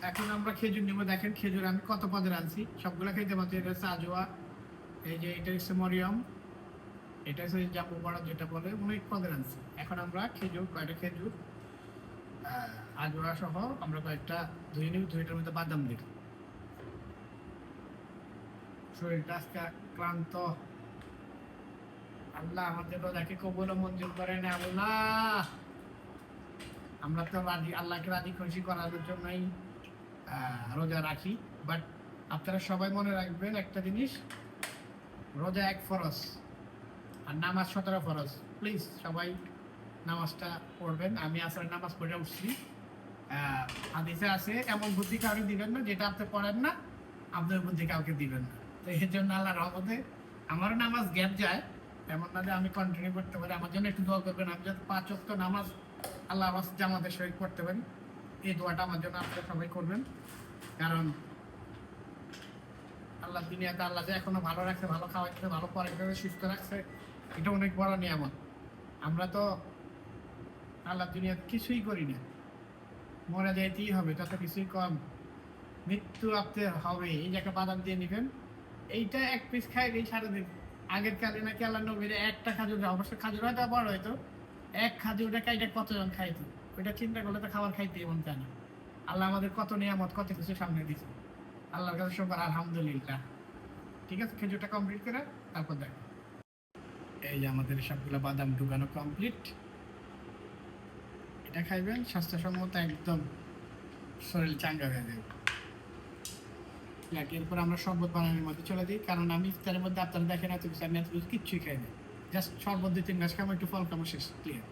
এখন আমরা খেজুর নেবো। দেখেন খেজুর আমি কত পদের আনছি, সবগুলো খাইতে পারছি। এটা হচ্ছে আজোয়া, এই যে এটা হচ্ছে মরিয়ম, এটা হচ্ছে জাম্বু বড়া যেটা বলে, অনেক পদের আনছি। এখন আমরা খেজুর, কয়টা খেজুর আজোয়া সহ আমরা কয়েকটা ধুয়ে নিব, ধুয়েটার মধ্যে বাদাম দিব। শরীরটা আজকে ক্লান্ত, আল্লাহ আমাদের রোজাকে কবুল ও মঞ্জুর করেন আল্লাহ। আমরা তো রাজি, আল্লাহকে রাজি খুশি করার জন্যই রোজা রাখি। বাট আপনারা সবাই মনে রাখবেন একটা জিনিস, রোজা এক ফরজ আর নামাজ 17 ফরজ। প্লিজ সবাই নামাজটা পড়বেন। আমি আসলে নামাজ পড়ে উঠছি। হাদিসে আছে এমন বুদ্ধি কাউকে দিবেন না যেটা আপনি পড়েন না, আপনার বুদ্ধি কাউকে দিবেন না। তো এর জন্য আল্লাহর রহমতে আমারও নামাজ গ্যাপ যায়, এমন না যে আমি কন্টিনিউ করতে পারি। আমার জন্য একটু দোয়া করবেন, আমি যাতে 5 ওয়াক্ত নামাজ আল্লাহ জামাতের সহিত পড়তে পারি। এই দোয়াটা আমার জন্য আপনারা সবাই করবেন, কারণ আল্লাহ দুনিয়াতে আল্লাহ যে এখনো ভালো রাখছে, ভালো খাওয়াইছে, ভালো পড়াইতে সুস্থ রাখছে, এটা অনেক বড় নিয়ামত। আমরা তো আল্লাহ দুনিয়াতে কিছুই করি না, মরে যাইতেই হবে, তত কিছুই কম। মৃত্যু আপনার হবে। এই যে একটা বাদাম দিয়ে নিবেন, এইটা এক পিস খাই এই সারাদিন। আগের কালে নাকি আল্লাহ নবীর একটা খাজুর, অবশ্য খাজুর হয়তো বড় হয়তো, এক খাজুরটা খাইটা কতজন খাইতো, ওইটা চিন্তা করলে তো খাবার খাইতে এমন কেন। আল্লাহ আমাদের কত নিয়ামত, কত কিছু সামনে দিচ্ছে। আল্লাহর কাছে সবার আলহামদুলিল্লাহ। ঠিক আছে, খেজুরটা কমপ্লিট করে তারপর দেখো। এই যে আমাদের সবগুলো বাদাম ঢুকানো কমপ্লিট। এটা খাইবেন, স্বাস্থ্যসম্মত একদম, শরীর চাঙ্গা হয়ে যাবে। এরপর আমরা শরবত বানানোর মধ্যে চলে দিই, কারণ আমি ইফতারের মধ্যে আপনারা দেখেন এত কিছু, আমি এত কিছু কিচ্ছুই খাই না। জাস্ট শরবত 2-3 গ্লাস খাবো, একটু ফল খাবো, শেষ, ক্লিয়ার।